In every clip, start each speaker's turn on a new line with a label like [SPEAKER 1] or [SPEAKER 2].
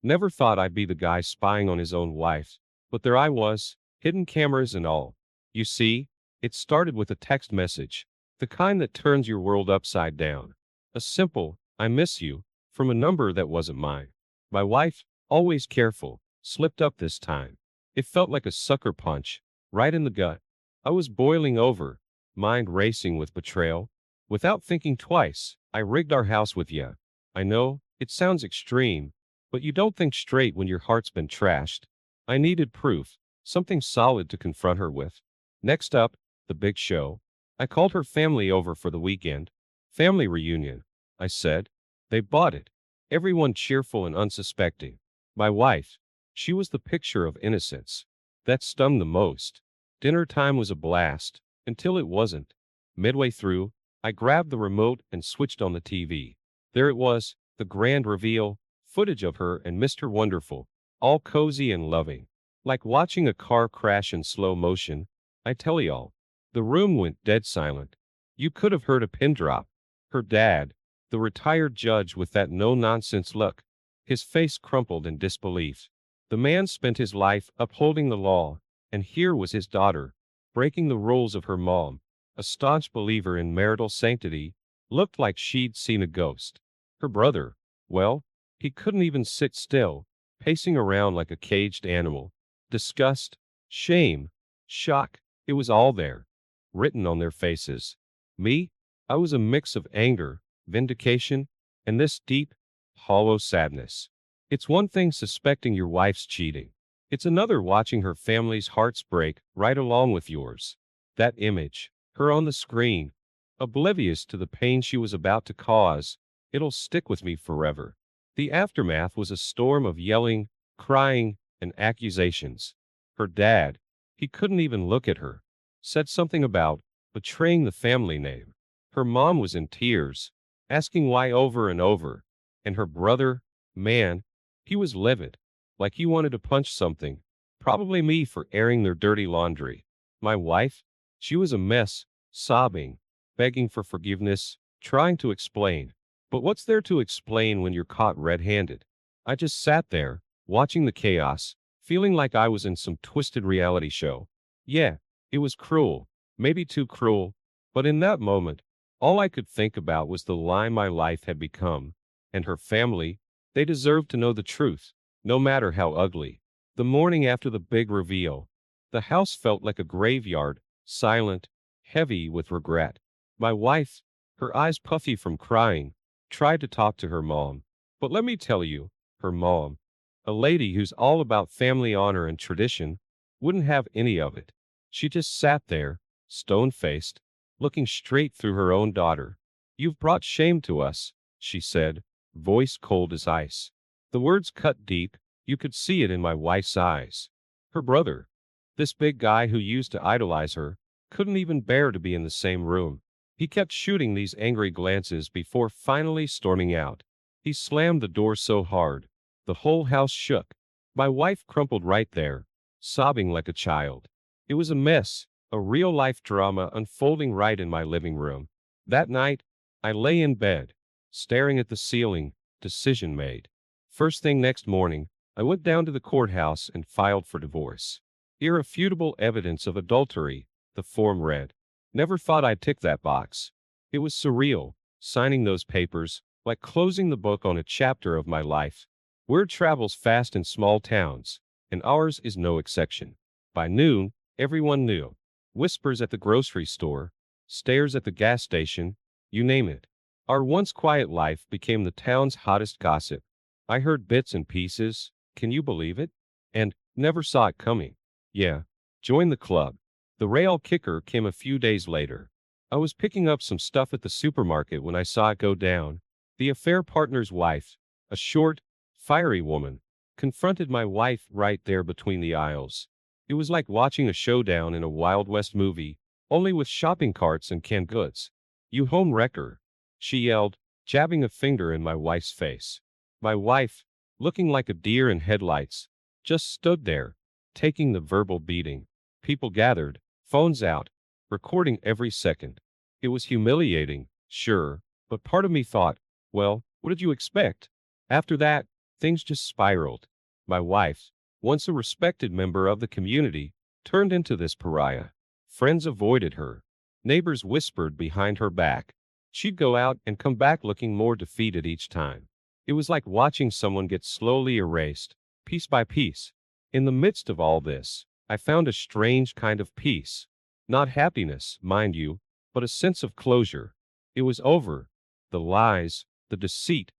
[SPEAKER 1] Never thought I'd be the guy spying on his own wife, but there I was, hidden cameras and all. You see, it started with a text message, the kind that turns your world upside down. A simple, I miss you, from a number that wasn't mine. My wife, always careful, slipped up this time. It felt like a sucker punch, right in the gut. I was boiling over, mind racing with betrayal. Without thinking twice, I rigged our house with ya. I know, it sounds extreme, but you don't think straight when your heart's been trashed. I needed proof, something solid to confront her with. Next up, the big show. I called her family over for the weekend. Family reunion, I said. They bought it. Everyone cheerful and unsuspecting. My wife, she was the picture of innocence. That stung the most. Dinner time was a blast, until it wasn't. Midway through, I grabbed the remote and switched on the TV. There it was, the grand reveal, footage of her and Mr. Wonderful, all cozy and loving. Like watching a car crash in slow motion, I tell y'all. The room went dead silent. You could have heard a pin drop. Her dad, the retired judge with that no-nonsense look, his face crumpled in disbelief. The man spent his life upholding the law, and here was his daughter, breaking the rules of her mom, a staunch believer in marital sanctity, looked like she'd seen a ghost. Her brother, well, he couldn't even sit still, pacing around like a caged animal. Disgust, shame, shock, it was all there, written on their faces. Me? I was a mix of anger, vindication, and this deep, hollow sadness. It's one thing suspecting your wife's cheating. It's another watching her family's hearts break right along with yours. That image, her on the screen, oblivious to the pain she was about to cause, it'll stick with me forever. The aftermath was a storm of yelling, crying, and accusations. Her dad, he couldn't even look at her, said something about betraying the family name. Her mom was in tears, asking why over and over, and her brother, man, he was livid, like he wanted to punch something, probably me for airing their dirty laundry. My wife, she was a mess, sobbing, begging for forgiveness, trying to explain. But what's there to explain when you're caught red-handed? I just sat there, watching the chaos, feeling like I was in some twisted reality show. Yeah, it was cruel, maybe too cruel, but in that moment, all I could think about was the lie my life had become, and her family, they deserved to know the truth, no matter how ugly. The morning after the big reveal, the house felt like a graveyard, silent, heavy with regret. My wife, her eyes puffy from crying, tried to talk to her mom. But let me tell you, her mom, a lady who's all about family honor and tradition, wouldn't have any of it. She just sat there, stone-faced, looking straight through her own daughter. "You've brought shame to us," she said, voice cold as ice. The words cut deep, you could see it in my wife's eyes. Her brother, this big guy who used to idolize her, couldn't even bear to be in the same room. He kept shooting these angry glances before finally storming out. He slammed the door so hard, the whole house shook. My wife crumpled right there, sobbing like a child. It was a mess, a real-life drama unfolding right in my living room. That night, I lay in bed, staring at the ceiling, decision made. First thing next morning, I went down to the courthouse and filed for divorce. Irrefutable evidence of adultery, the form read. Never thought I'd tick that box. It was surreal, signing those papers, like closing the book on a chapter of my life. Word travels fast in small towns, and ours is no exception. By noon, everyone knew. Whispers at the grocery store, stares at the gas station, you name it. Our once quiet life became the town's hottest gossip. I heard bits and pieces, can you believe it? And never saw it coming. Yeah, join the club. The real kicker came a few days later. I was picking up some stuff at the supermarket when I saw it go down. The affair partner's wife, a short, fiery woman, confronted my wife right there between the aisles. It was like watching a showdown in a Wild West movie, only with shopping carts and canned goods. "You home wrecker," she yelled, jabbing a finger in my wife's face. My wife, looking like a deer in headlights, just stood there, taking the verbal beating. People gathered, phones out, recording every second. It was humiliating, sure, but part of me thought, well, what did you expect? After that, things just spiraled. My wife, once a respected member of the community, turned into this pariah. Friends avoided her. Neighbors whispered behind her back. She'd go out and come back looking more defeated each time. It was like watching someone get slowly erased, piece by piece. In the midst of all this, I found a strange kind of peace. Not happiness, mind you, but a sense of closure. It was over. The lies, the deceit,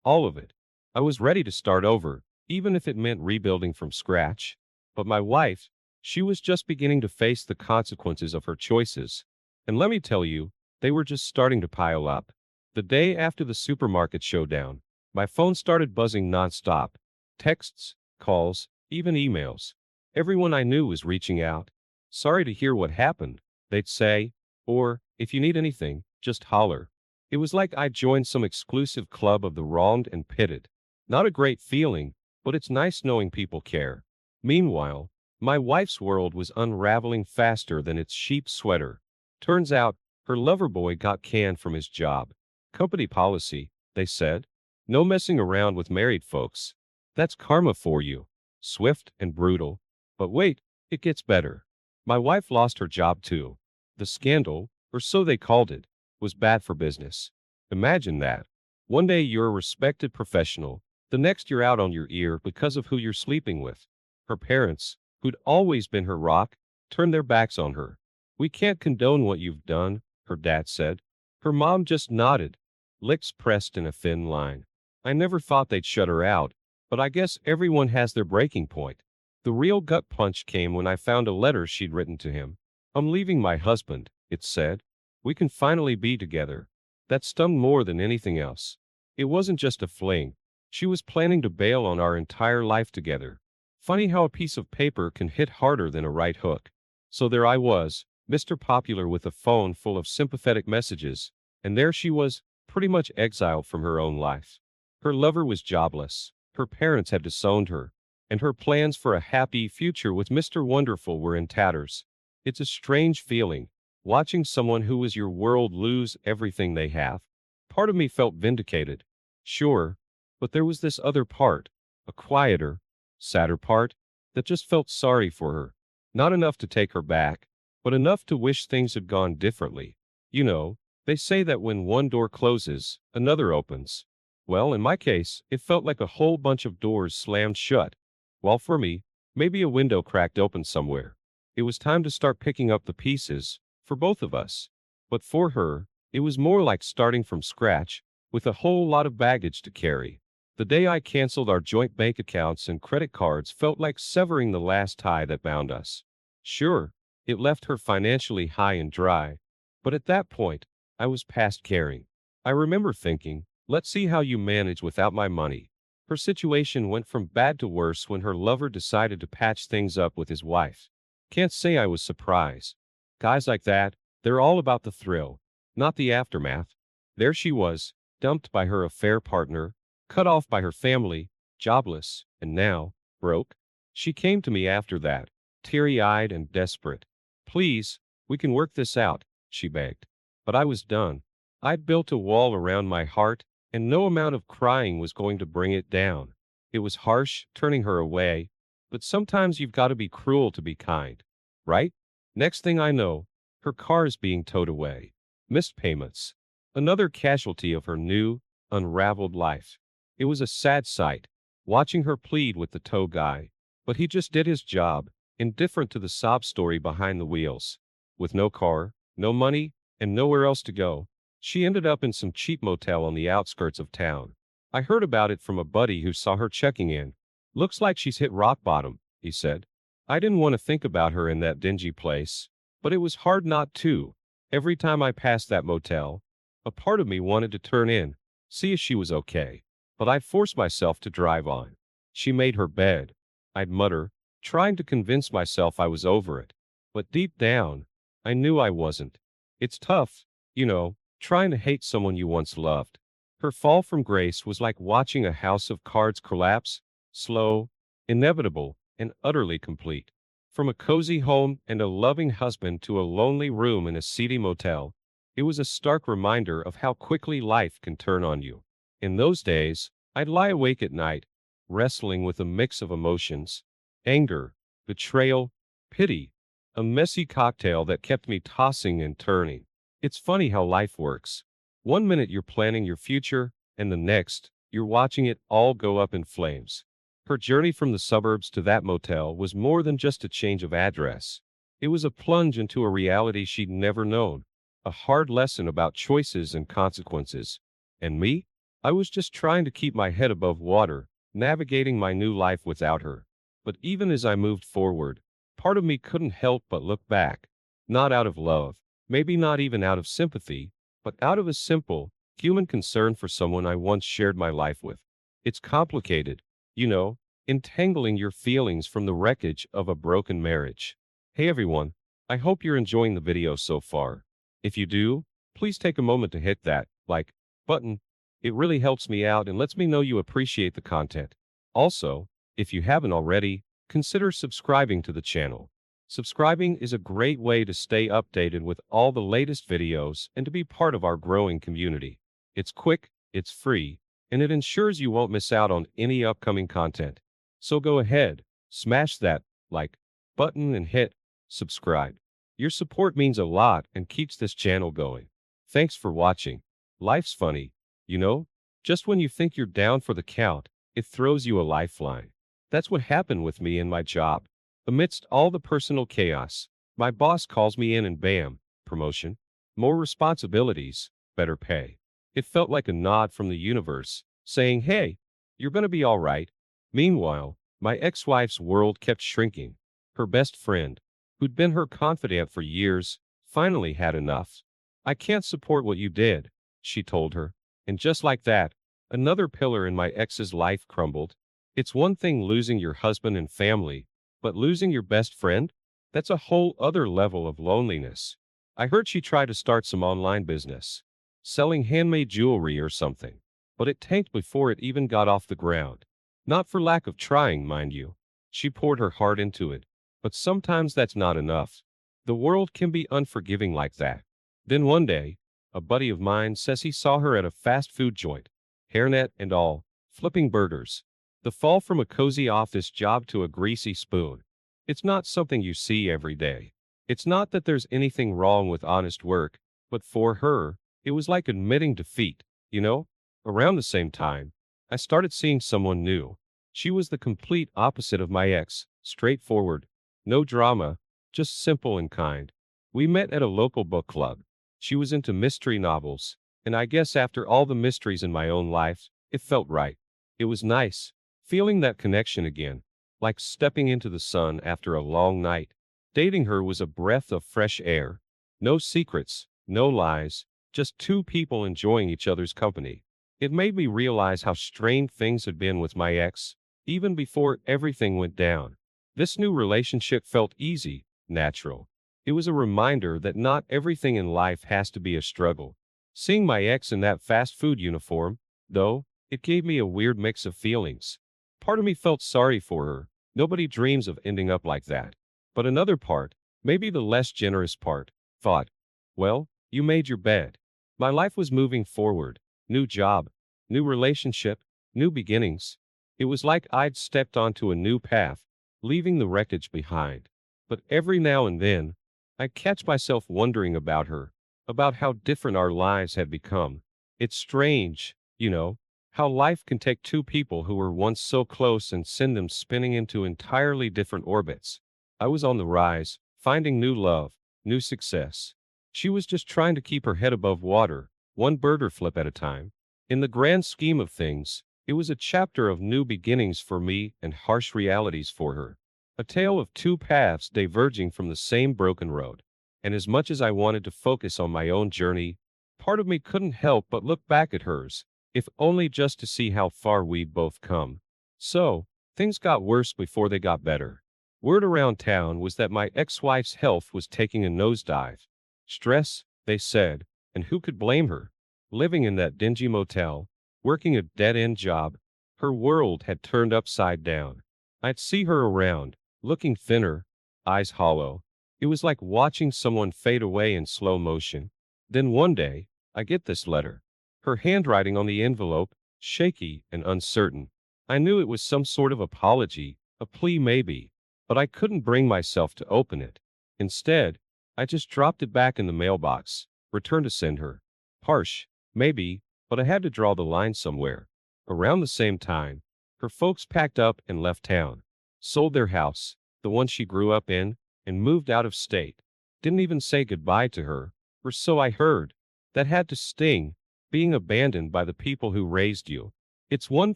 [SPEAKER 1] all of it. I was ready to start over, even if it meant rebuilding from scratch. But my wife, she was just beginning to face the consequences of her choices. And let me tell you, they were just starting to pile up. The day after the supermarket showdown, my phone started buzzing nonstop. Texts, calls, even emails. Everyone I knew was reaching out. Sorry to hear what happened, they'd say, or, if you need anything, just holler. It was like I joined some exclusive club of the wronged and pitted. Not a great feeling, but it's nice knowing people care. Meanwhile, my wife's world was unraveling faster than its sheep sweater. Turns out, her lover boy got canned from his job. Company policy, they said. No messing around with married folks. That's karma for you. Swift and brutal. But wait, it gets better. My wife lost her job too. The scandal, or so they called it, was bad for business. Imagine that. One day you're a respected professional, the next you're out on your ear because of who you're sleeping with. Her parents, who'd always been her rock, turned their backs on her. We can't condone what you've done, her dad said. Her mom just nodded, lips pressed in a thin line. I never thought they'd shut her out, but I guess everyone has their breaking point. The real gut punch came when I found a letter she'd written to him. I'm leaving my husband, it said. We can finally be together. That stung more than anything else. It wasn't just a fling. She was planning to bail on our entire life together. Funny how a piece of paper can hit harder than a right hook. So there I was, Mr. Popular with a phone full of sympathetic messages, and there she was, pretty much exiled from her own life. Her lover was jobless, her parents had disowned her, and her plans for a happy future with Mr. Wonderful were in tatters. It's a strange feeling, watching someone who was your world lose everything they have. Part of me felt vindicated, sure, but there was this other part, a quieter, sadder part, that just felt sorry for her. Not enough to take her back, but enough to wish things had gone differently. You know, they say that when one door closes, another opens. Well, in my case, it felt like a whole bunch of doors slammed shut. While for me, maybe a window cracked open somewhere. It was time to start picking up the pieces, for both of us. But for her, it was more like starting from scratch, with a whole lot of baggage to carry. The day I canceled our joint bank accounts and credit cards felt like severing the last tie that bound us. Sure, it left her financially high and dry, but at that point, I was past caring. I remember thinking, let's see how you manage without my money. Her situation went from bad to worse when her lover decided to patch things up with his wife. Can't say I was surprised. Guys like that, they're all about the thrill, not the aftermath. There she was, dumped by her affair partner, cut off by her family, jobless, and now, broke. She came to me after that, teary-eyed and desperate. Please, we can work this out, she begged. But I was done. I'd built a wall around my heart, and no amount of crying was going to bring it down. It was harsh, turning her away, but sometimes you've got to be cruel to be kind, right? Next thing I know, her car is being towed away. Missed payments. Another casualty of her new, unraveled life. It was a sad sight, watching her plead with the tow guy, but he just did his job, indifferent to the sob story behind the wheels. With no car, no money, and nowhere else to go, she ended up in some cheap motel on the outskirts of town. I heard about it from a buddy who saw her checking in. Looks like she's hit rock bottom, he said. I didn't want to think about her in that dingy place, but it was hard not to. Every time I passed that motel, a part of me wanted to turn in, see if she was okay. But I'd force myself to drive on. She made her bed. I'd mutter, trying to convince myself I was over it. But deep down, I knew I wasn't. It's tough, you know, trying to hate someone you once loved. Her fall from grace was like watching a house of cards collapse, slow, inevitable, and utterly complete. From a cozy home and a loving husband to a lonely room in a seedy motel, it was a stark reminder of how quickly life can turn on you. In those days, I'd lie awake at night, wrestling with a mix of emotions, anger, betrayal, pity, a messy cocktail that kept me tossing and turning. It's funny how life works. One minute you're planning your future, and the next, you're watching it all go up in flames. Her journey from the suburbs to that motel was more than just a change of address. It was a plunge into a reality she'd never known, a hard lesson about choices and consequences. And me? I was just trying to keep my head above water, navigating my new life without her. But even as I moved forward, part of me couldn't help but look back. Not out of love, maybe not even out of sympathy, but out of a simple, human concern for someone I once shared my life with. It's complicated, you know, entangling your feelings from the wreckage of a broken marriage. Hey everyone, I hope you're enjoying the video so far. If you do, please take a moment to hit that like button. It really helps me out and lets me know you appreciate the content. Also, if you haven't already, consider subscribing to the channel. Subscribing is a great way to stay updated with all the latest videos and to be part of our growing community. It's quick, it's free, and it ensures you won't miss out on any upcoming content. So go ahead, smash that like button and hit subscribe. Your support means a lot and keeps this channel going. Thanks for watching. Life's funny, you know? Just when you think you're down for the count, it throws you a lifeline. That's what happened with me in my job. Amidst all the personal chaos, my boss calls me in and bam, promotion, more responsibilities, better pay. It felt like a nod from the universe, saying, hey, you're gonna be all right. Meanwhile, my ex-wife's world kept shrinking. Her best friend, who'd been her confidant for years, finally had enough. I can't support what you did, she told her. And just like that, another pillar in my ex's life crumbled. It's one thing losing your husband and family, but losing your best friend? That's a whole other level of loneliness. I heard she tried to start some online business, selling handmade jewelry or something, but it tanked before it even got off the ground. Not for lack of trying, mind you. She poured her heart into it, but sometimes that's not enough. The world can be unforgiving like that. Then one day, a buddy of mine says he saw her at a fast food joint, hairnet and all, flipping burgers. The fall from a cozy office job to a greasy spoon. It's not something you see every day. It's not that there's anything wrong with honest work, but for her, it was like admitting defeat, you know? Around the same time, I started seeing someone new. She was the complete opposite of my ex, straightforward, no drama, just simple and kind. We met at a local book club. She was into mystery novels, and I guess after all the mysteries in my own life, it felt right. It was nice, feeling that connection again, like stepping into the sun after a long night. Dating her was a breath of fresh air. No secrets, no lies, just two people enjoying each other's company. It made me realize how strained things had been with my ex, even before everything went down. This new relationship felt easy, natural. It was a reminder that not everything in life has to be a struggle. Seeing my ex in that fast food uniform, though, it gave me a weird mix of feelings. Part of me felt sorry for her. Nobody dreams of ending up like that. But another part, maybe the less generous part, thought, well, you made your bed. My life was moving forward. New job, new relationship, new beginnings. It was like I'd stepped onto a new path, leaving the wreckage behind. But every now and then, I catch myself wondering about her, about how different our lives had become. It's strange, you know, how life can take two people who were once so close and send them spinning into entirely different orbits. I was on the rise, finding new love, new success. She was just trying to keep her head above water, one burger flip at a time. In the grand scheme of things, it was a chapter of new beginnings for me and harsh realities for her. A tale of two paths diverging from the same broken road. And as much as I wanted to focus on my own journey, part of me couldn't help but look back at hers, if only just to see how far we'd both come. So, things got worse before they got better. Word around town was that my ex-wife's health was taking a nosedive. Stress, they said, and who could blame her? Living in that dingy motel, working a dead-end job, her world had turned upside down. I'd see her around, looking thinner, eyes hollow. It was like watching someone fade away in slow motion. Then one day, I get this letter. Her handwriting on the envelope, shaky and uncertain. I knew it was some sort of apology, a plea maybe, but I couldn't bring myself to open it. Instead, I just dropped it back in the mailbox, returned to send her. Harsh, maybe, but I had to draw the line somewhere. Around the same time, her folks packed up and left town, sold their house, the one she grew up in, and moved out of state. Didn't even say goodbye to her, or so I heard. That had to sting, being abandoned by the people who raised you. It's one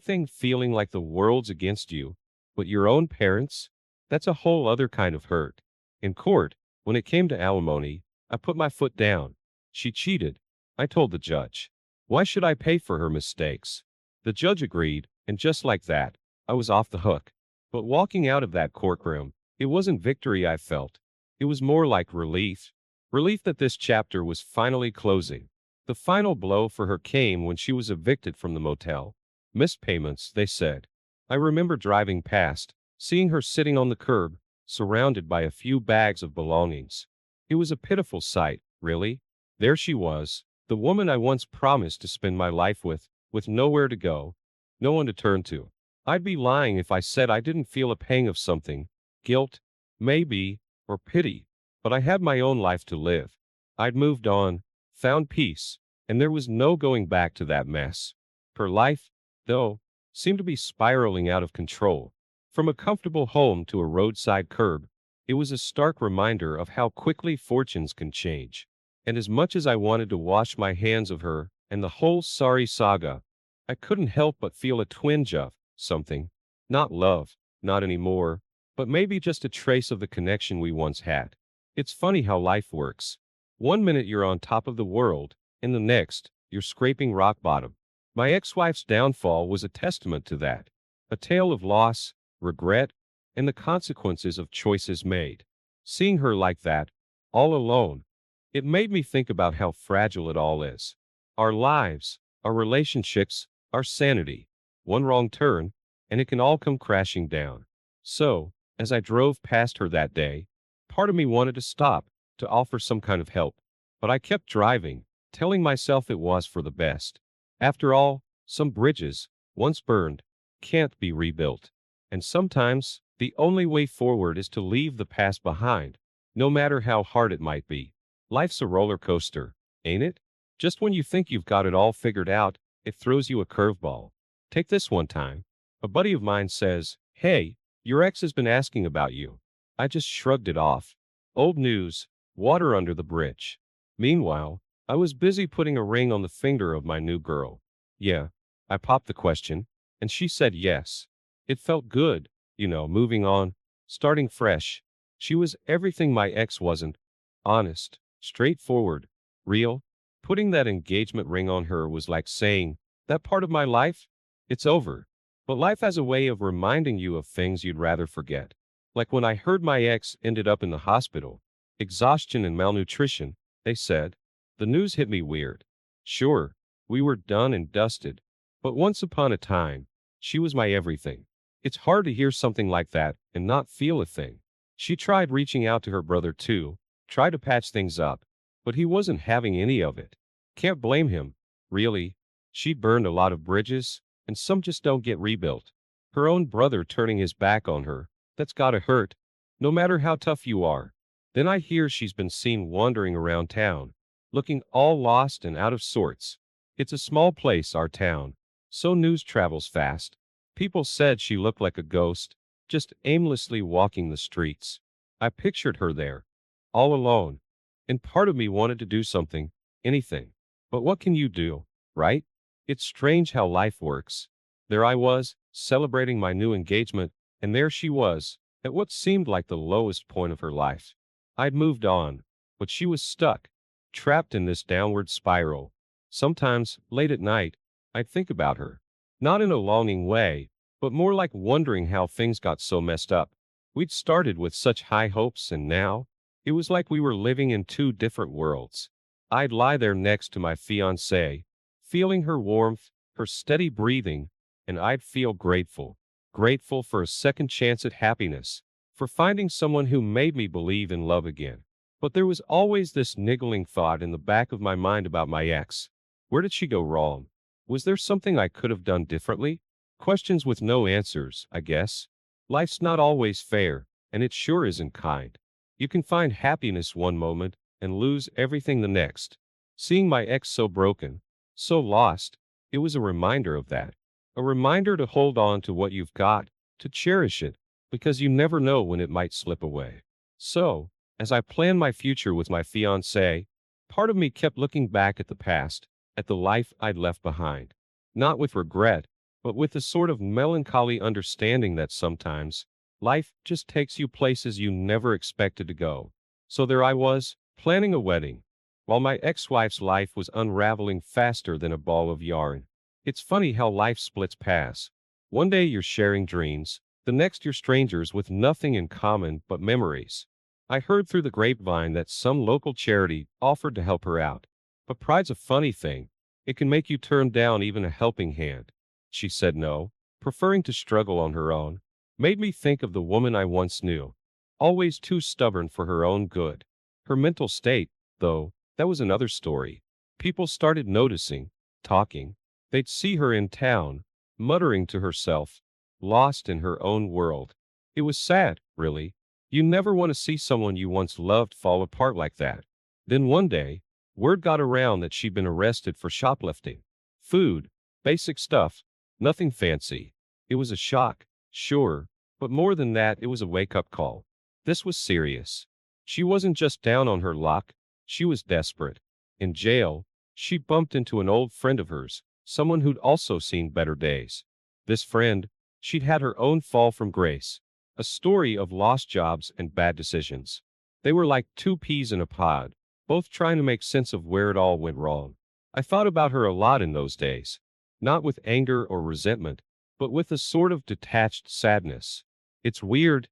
[SPEAKER 1] thing feeling like the world's against you, but your own parents? That's a whole other kind of hurt. In court, when it came to alimony, I put my foot down. She cheated. I told the judge. Why should I pay for her mistakes? The judge agreed, and just like that, I was off the hook. But walking out of that courtroom, it wasn't victory I felt. It was more like relief. Relief that this chapter was finally closing. The final blow for her came when she was evicted from the motel. Missed payments, they said. I remember driving past, seeing her sitting on the curb, surrounded by a few bags of belongings. It was a pitiful sight, really. There she was, the woman I once promised to spend my life with nowhere to go, no one to turn to. I'd be lying if I said I didn't feel a pang of something, guilt, maybe, or pity, but I had my own life to live. I'd moved on, found peace, and there was no going back to that mess. Her life, though, seemed to be spiraling out of control. From a comfortable home to a roadside curb, it was a stark reminder of how quickly fortunes can change. And as much as I wanted to wash my hands of her and the whole sorry saga, I couldn't help but feel a twinge of something. Not love, not anymore, but maybe just a trace of the connection we once had. It's funny how life works. One minute you're on top of the world, and the next, you're scraping rock bottom. My ex-wife's downfall was a testament to that. A tale of loss, regret, and the consequences of choices made. Seeing her like that, all alone, it made me think about how fragile it all is. Our lives, our relationships, our sanity. One wrong turn, and it can all come crashing down. So, as I drove past her that day, part of me wanted to stop, to offer some kind of help. But I kept driving, telling myself it was for the best. After all, some bridges, once burned, can't be rebuilt. And sometimes, the only way forward is to leave the past behind, no matter how hard it might be. Life's a roller coaster, ain't it? Just when you think you've got it all figured out, it throws you a curveball. Take this one time. A buddy of mine says, "Hey, your ex has been asking about you." I just shrugged it off. Old news, water under the bridge. Meanwhile, I was busy putting a ring on the finger of my new girl. Yeah, I popped the question, and she said yes. It felt good, moving on, starting fresh. She was everything my ex wasn't. Honest, straightforward, real. Putting that engagement ring on her was like saying, that part of my life, it's over. But life has a way of reminding you of things you'd rather forget. Like when I heard my ex ended up in the hospital. Exhaustion and malnutrition, they said. The news hit me weird. Sure, we were done and dusted. But once upon a time, she was my everything. It's hard to hear something like that and not feel a thing. She tried reaching out to her brother too, tried to patch things up, but he wasn't having any of it. Can't blame him, really. She burned a lot of bridges, and some just don't get rebuilt. Her own brother turning his back on her, that's gotta hurt, no matter how tough you are. Then I hear she's been seen wandering around town, looking all lost and out of sorts. It's a small place, our town, so news travels fast. People said she looked like a ghost, just aimlessly walking the streets. I pictured her there, all alone, and part of me wanted to do something, anything. But what can you do, right? It's strange how life works. There I was, celebrating my new engagement, and there she was, at what seemed like the lowest point of her life. I'd moved on, but she was stuck, trapped in this downward spiral. Sometimes, late at night, I'd think about her. Not in a longing way, but more like wondering how things got so messed up. We'd started with such high hopes, and now, it was like we were living in two different worlds. I'd lie there next to my fiancée, feeling her warmth, her steady breathing, and I'd feel grateful. Grateful for a second chance at happiness, for finding someone who made me believe in love again. But there was always this niggling thought in the back of my mind about my ex. Where did she go wrong? Was there something I could have done differently? Questions with no answers, I guess. Life's not always fair, and it sure isn't kind. You can find happiness one moment and lose everything the next. Seeing my ex so broken, so lost, it was a reminder of that. A reminder to hold on to what you've got, to cherish it, because you never know when it might slip away. So, as I planned my future with my fiancée, part of me kept looking back at the past, at the life I'd left behind. Not with regret, but with a sort of melancholy understanding that sometimes life just takes you places you never expected to go. So there I was, planning a wedding, while my ex-wife's life was unraveling faster than a ball of yarn. It's funny how life splits paths. One day you're sharing dreams, the next you're strangers with nothing in common but memories. I heard through the grapevine that some local charity offered to help her out. But pride's a funny thing. It can make you turn down even a helping hand. She said no, preferring to struggle on her own. Made me think of the woman I once knew. Always too stubborn for her own good. Her mental state, though, that was another story. People started noticing, talking. They'd see her in town, muttering to herself, lost in her own world. It was sad, really. You never want to see someone you once loved fall apart like that. Then one day, word got around that she'd been arrested for shoplifting. Food, basic stuff, nothing fancy. It was a shock, sure, but more than that, it was a wake-up call. This was serious. She wasn't just down on her luck, she was desperate. In jail, she bumped into an old friend of hers, someone who'd also seen better days. This friend, she'd had her own fall from grace, a story of lost jobs and bad decisions. They were like two peas in a pod, both trying to make sense of where it all went wrong. I thought about her a lot in those days, not with anger or resentment, but with a sort of detached sadness. It's weird,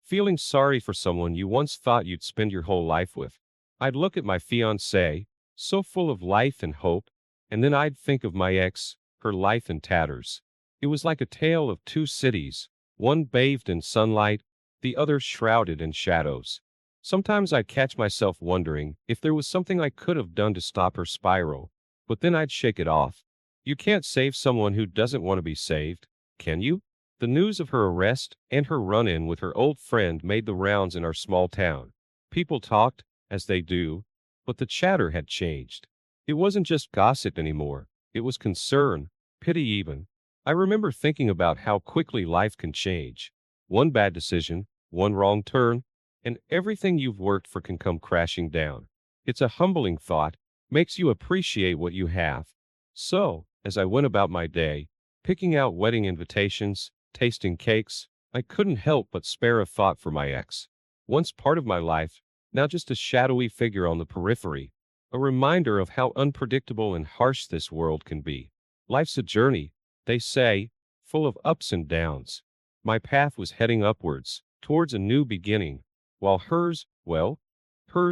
[SPEAKER 1] feeling sorry for someone you once thought you'd spend your whole life with. I'd look at my fiancée, so full of life and hope, and then I'd think of my ex, her life in tatters. It was like a tale of two cities, one bathed in sunlight, the other shrouded in shadows. Sometimes I'd catch myself wondering if there was something I could have done to stop her spiral, but then I'd shake it off. You can't save someone who doesn't want to be saved, can you? The news of her arrest and her run-in with her old friend made the rounds in our small town. People talked, as they do, but the chatter had changed. It wasn't just gossip anymore. It was concern, pity even. I remember thinking about how quickly life can change. One bad decision, one wrong turn, and everything you've worked for can come crashing down. It's a humbling thought, makes you appreciate what you have. So, as I went about my day, picking out wedding invitations, tasting cakes, I couldn't help but spare a thought for my ex. Once part of my life, now just a shadowy figure on the periphery, a reminder of how unpredictable and harsh this world can be. Life's a journey, they say, full of ups and downs. My path was heading upwards, towards a new beginning, while hers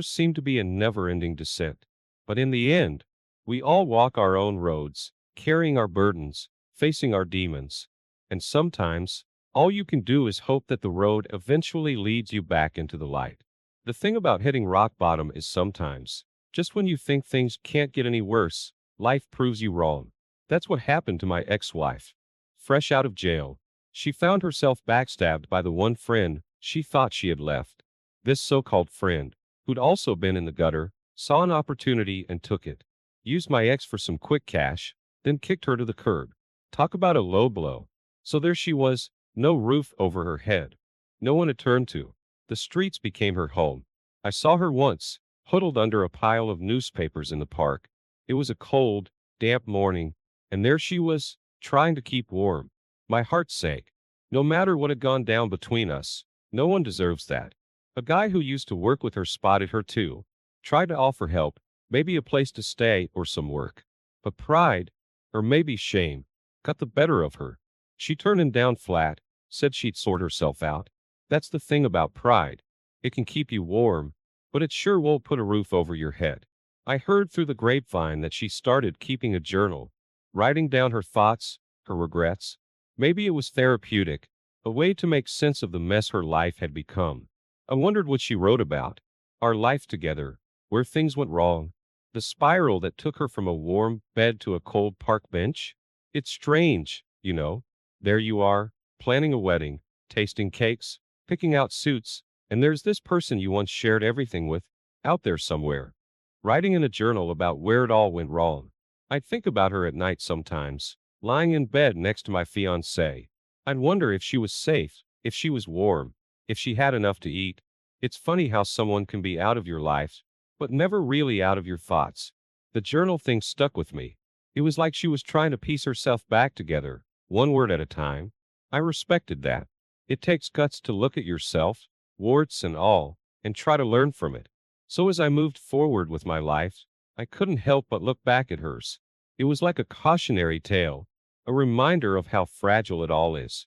[SPEAKER 1] seemed to be a never-ending descent. But in the end, we all walk our own roads, carrying our burdens, facing our demons. And sometimes, all you can do is hope that the road eventually leads you back into the light. The thing about hitting rock bottom is sometimes, just when you think things can't get any worse, life proves you wrong. That's what happened to my ex-wife. Fresh out of jail, she found herself backstabbed by the one friend she thought she had left. This so-called friend, who'd also been in the gutter, saw an opportunity and took it. Used my ex for some quick cash, then kicked her to the curb. Talk about a low blow. So there she was, no roof over her head, no one to turn to. The streets became her home. I saw her once, huddled under a pile of newspapers in the park. It was a cold, damp morning, and there she was, trying to keep warm. My heart sank. No matter what had gone down between us, no one deserves that. A guy who used to work with her spotted her too, tried to offer help, maybe a place to stay or some work. But pride, or maybe shame, got the better of her. She turned him down flat, said she'd sort herself out. That's the thing about pride. It can keep you warm, but it sure won't put a roof over your head. I heard through the grapevine that she started keeping a journal, writing down her thoughts, her regrets. Maybe it was therapeutic, a way to make sense of the mess her life had become. I wondered what she wrote about. Our life together, where things went wrong, the spiral that took her from a warm bed to a cold park bench. It's strange, You know, there you are, planning a wedding, tasting cakes, picking out suits, and there's this person you once shared everything with, out there somewhere, writing in a journal about where it all went wrong. I'd think about her at night sometimes, lying in bed next to my fiancée. I'd wonder if she was safe, if she was warm, if she had enough to eat. It's funny how someone can be out of your life, but never really out of your thoughts. The journal thing stuck with me. It was like she was trying to piece herself back together, one word at a time. I respected that. It takes guts to look at yourself, warts and all, and try to learn from it. So as I moved forward with my life, I couldn't help but look back at hers. It was like a cautionary tale, a reminder of how fragile it all is.